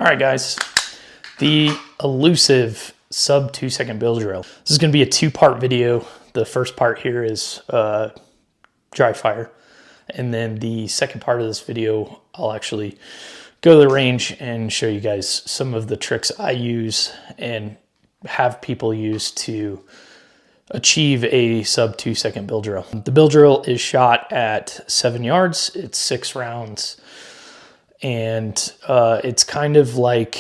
All right, guys, the elusive sub 2-second bill drill. This is going to be a two-part video. The first part here is dry fire. And then the second part of this video, I'll actually go to the range and show you guys some of the tricks I use and have people use to achieve a sub 2-second bill drill. The bill drill is shot at 7 yards. It's 6 rounds. And it's kind of like,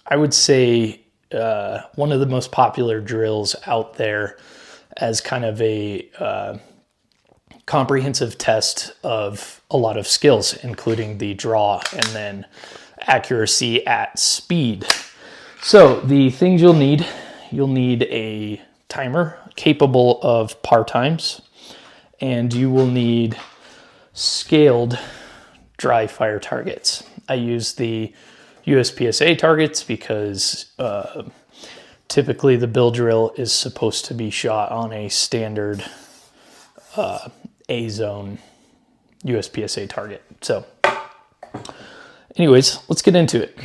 I would say, one of the most popular drills out there as kind of a comprehensive test of a lot of skills, including the draw and then accuracy at speed. So the things you'll need a timer capable of par times, and you will need scaled dry fire targets. I use the USPSA targets because typically the bill drill is supposed to be shot on a standard A-zone USPSA target. So anyways, let's get into it.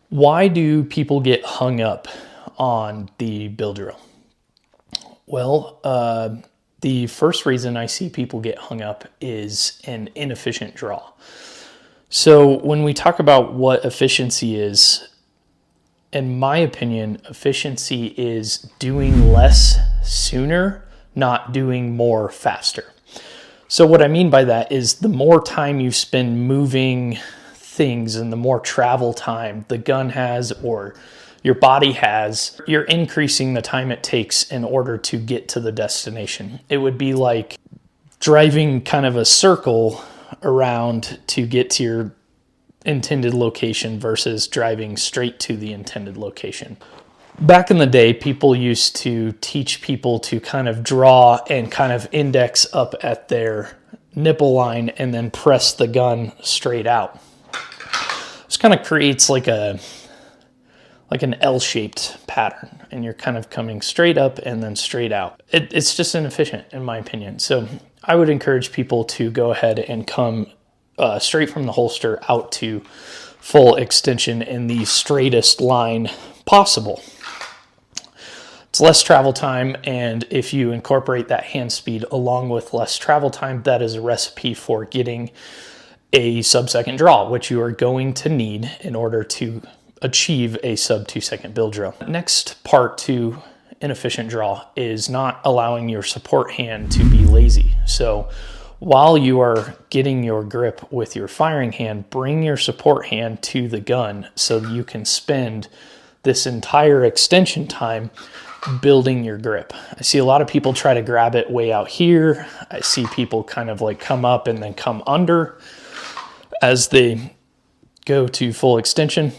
Why do people get hung up on the bill drill? Well, the first reason I see people get hung up is an inefficient draw. So when we talk about what efficiency is, in my opinion, efficiency is doing less sooner, not doing more faster. So what I mean by that is the more time you spend moving things and the more travel time the gun has or your body has, you're increasing the time it takes in order to get to the destination. It would be like driving kind of a circle around to get to your intended location versus driving straight to the intended location. Back in the day, people used to teach people to kind of draw and kind of index up at their nipple line and then press the gun straight out. This kind of creates like an L-shaped pattern, and you're kind of coming straight up and then straight out. It's just inefficient in my opinion. So I would encourage people to go ahead and come straight from the holster out to full extension in the straightest line possible. It's less travel time, and if you incorporate that hand speed along with less travel time, that is a recipe for getting a sub-second draw, which you are going to need in order to achieve a sub 2-second bill drill. Next part to inefficient draw is not allowing your support hand to be lazy. So while you are getting your grip with your firing hand, bring your support hand to the gun so you can spend this entire extension time building your grip. I see a lot of people try to grab it way out here. I see people kind of like come up and then come under as they go to full extension.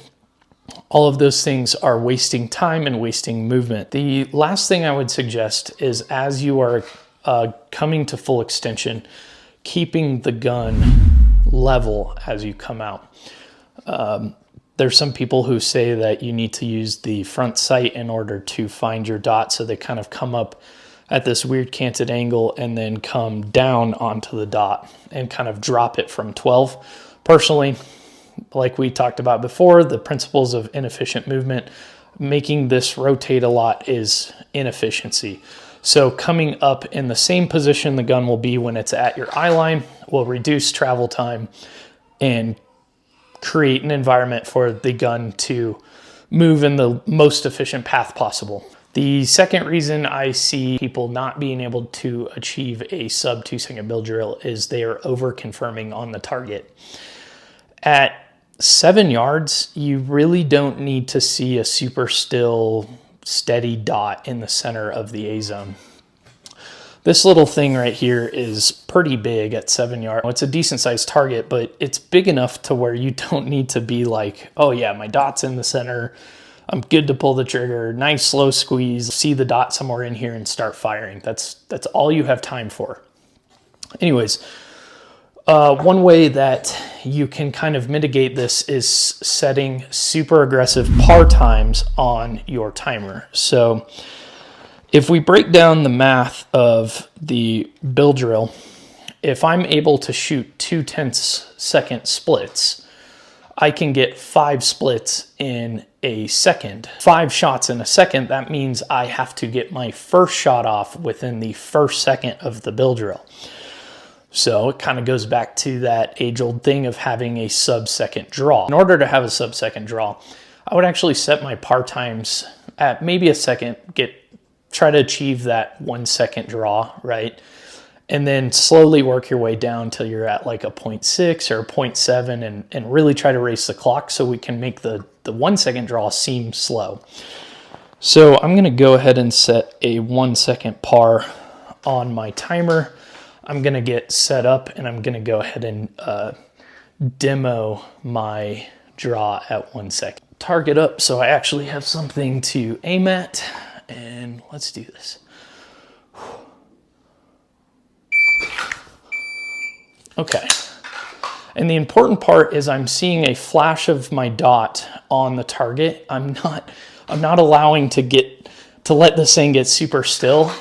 All of those things are wasting time and wasting movement. The last thing I would suggest is as you are coming to full extension, keeping the gun level as you come out. There's some people who say that you need to use the front sight in order to find your dot, so they kind of come up at this weird canted angle and then come down onto the dot and kind of drop it from 12. Personally, like we talked about before, the principles of inefficient movement, making this rotate a lot is inefficiency. So coming up in the same position the gun will be when it's at your eye line will reduce travel time and create an environment for the gun to move in the most efficient path possible. The second reason I see people not being able to achieve a sub 2-second bill drill is they are over confirming on the target. At 7 yards, you really don't need to see a super still, steady dot in the center of the A-zone. This little thing right here is pretty big at 7 yards. It's a decent sized target, but it's big enough to where you don't need to be like, oh yeah, my dot's in the center, I'm good to pull the trigger, nice slow squeeze, see the dot somewhere in here and start firing. That's all you have time for. Anyways, one way that you can kind of mitigate this is setting super aggressive par times on your timer. So if we break down the math of the bill drill, if I'm able to shoot 2/10 second splits, I can get 5 splits in a second. 5 shots in a second, that means I have to get my first shot off within the first second of the bill drill. So it kind of goes back to that age-old thing of having a sub-second draw. In order to have a sub-second draw, I would actually set my par times at maybe a second, try to achieve that 1 second draw, right? And then slowly work your way down till you're at like a 0.6 or a 0.7 and really try to race the clock so we can make the 1 second draw seem slow. So I'm gonna go ahead and set a 1 second par on my timer. I'm gonna get set up and I'm gonna go ahead and demo my draw at 1 second. Target up so I actually have something to aim at, and let's do this. Okay, and the important part is I'm seeing a flash of my dot on the target. I'm not allowing to let this thing get super still.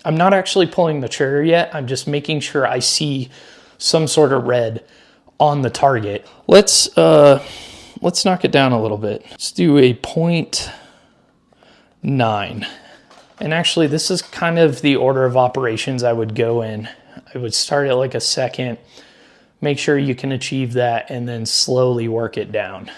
I'm not actually pulling the trigger yet. I'm just making sure I see some sort of red on the target. Let's knock it down a little bit. Let's do a 0.9. And actually, this is kind of the order of operations I would go in. I would start at like a second, make sure you can achieve that, and then slowly work it down.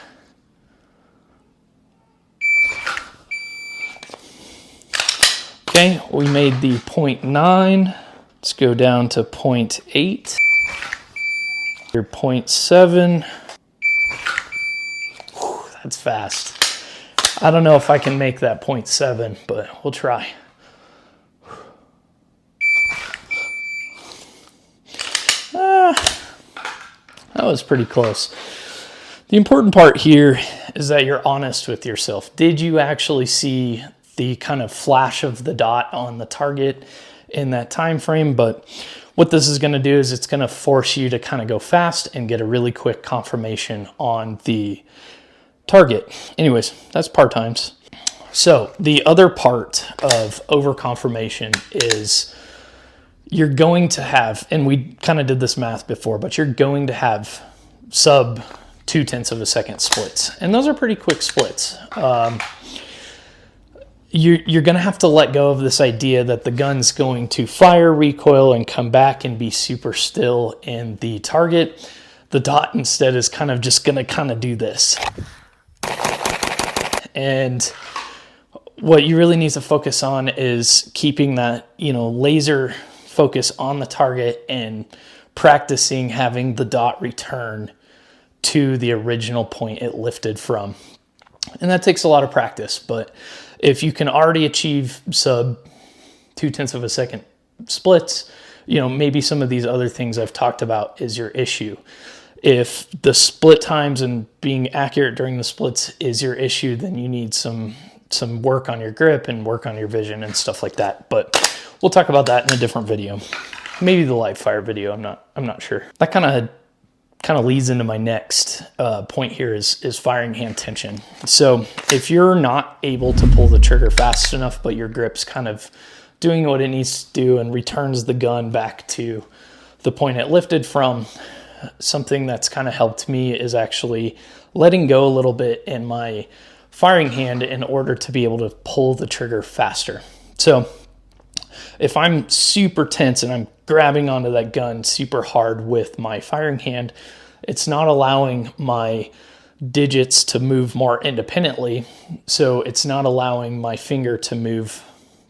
Okay, we made the 0.9. Let's go down to 0.8. Your 0.7. Whew, that's fast. I don't know if I can make that 0.7, but we'll try. That was pretty close. The important part here is that you're honest with yourself. Did you actually see the kind of flash of the dot on the target in that time frame? But what this is going to do is it's going to force you to kind of go fast and get a really quick confirmation on the target. Anyways, that's par times. So the other part of over confirmation is you're going to have, and we kind of did this math before, but you're going to have sub 0.2 of a second splits. And those are pretty quick splits. You're going to have to let go of this idea that the gun's going to fire, recoil, and come back and be super still in the target. The dot instead is kind of just going to kind of do this. And what you really need to focus on is keeping that, laser focus on the target and practicing having the dot return to the original point it lifted from. And that takes a lot of practice, but if you can already achieve sub 0.2 of a second splits, maybe some of these other things I've talked about is your issue. If the split times and being accurate during the splits is your issue, then you need some work on your grip and work on your vision and stuff like that. But we'll talk about that in a different video. Maybe the live fire video, I'm not sure. That kind of leads into my next point here is firing hand tension. So if you're not able to pull the trigger fast enough, but your grip's kind of doing what it needs to do and returns the gun back to the point it lifted from, something that's kind of helped me is actually letting go a little bit in my firing hand in order to be able to pull the trigger faster. So if I'm super tense and I'm grabbing onto that gun super hard with my firing hand, it's not allowing my digits to move more independently. So it's not allowing my finger to move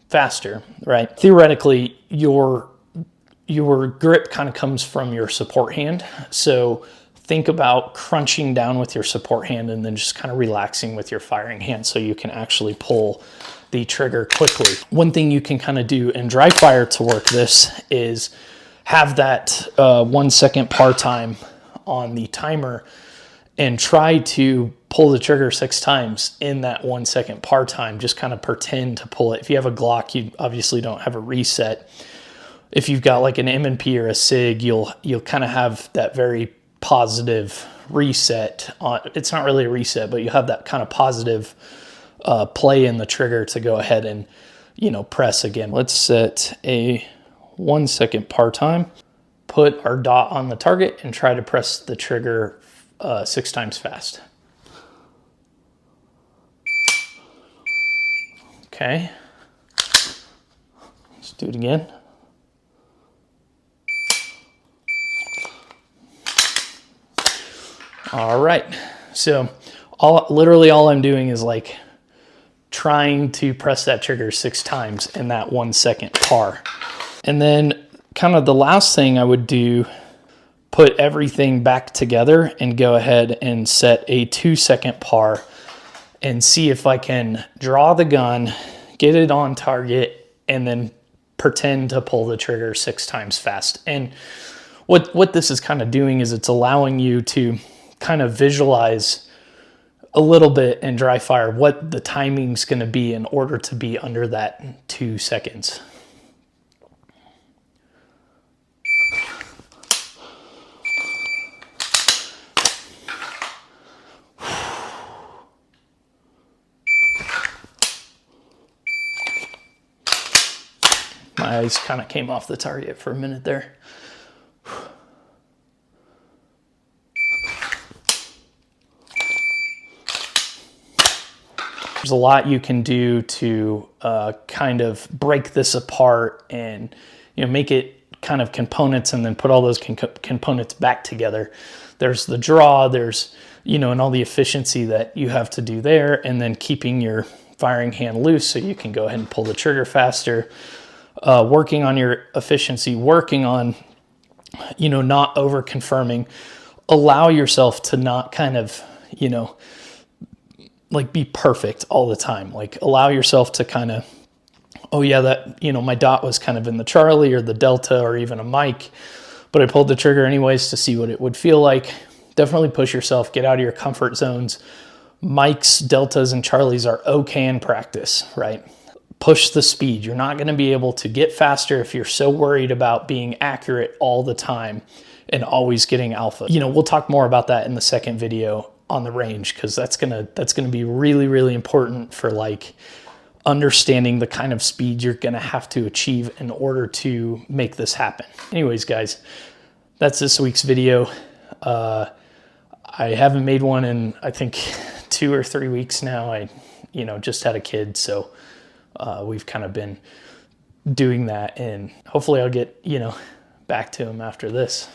faster, right? Theoretically, your grip kind of comes from your support hand. So think about crunching down with your support hand and then just kind of relaxing with your firing hand so you can actually pull the trigger quickly. One thing you can kind of do in dry fire to work this is have that 1 second par time on the timer and try to pull the trigger 6 times in that 1 second par time. Just kind of pretend to pull it. If you have a Glock, you obviously don't have a reset. If you've got like an M&P or a SIG, you'll kind of have that very positive reset on. It's not really a reset, but you have that kind of positive play in the trigger to go ahead and press again. Let's set a 1 second par time, put our dot on the target and try to press the trigger 6 times fast. Okay. Let's do it again. All right. So literally all I'm doing is like trying to press that trigger 6 times in that 1 second par. And then kind of the last thing I would do, put everything back together and go ahead and set a 2 second par and see if I can draw the gun, get it on target, and then pretend to pull the trigger 6 times fast. And what this is kind of doing is it's allowing you to kind of visualize a little bit in dry fire what the timing's going to be in order to be under that 2 seconds. My eyes kind of came off the target for a minute there. There's a lot you can do to kind of break this apart and make it kind of components and then put all those components back together. There's the draw, there's and all the efficiency that you have to do there, and then keeping your firing hand loose so you can go ahead and pull the trigger faster. Working on your efficiency, working on not over confirming. Allow yourself to not kind of like be perfect all the time. Like allow yourself to kind of, oh yeah, that my dot was kind of in the Charlie or the Delta or even a Mike, but I pulled the trigger anyways to see what it would feel like. Definitely push yourself, get out of your comfort zones. Mikes, Deltas, and Charlies are okay in practice, right? Push the speed. You're not going to be able to get faster if you're so worried about being accurate all the time and always getting alpha. We'll talk more about that in the second video on the range, because that's gonna be really, really important for like understanding the kind of speed you're gonna have to achieve in order to make this happen. Anyways, guys, that's this week's video. I haven't made one in I think 2 or 3 weeks now. I just had a kid, so we've kind of been doing that, and hopefully I'll get back to him after this.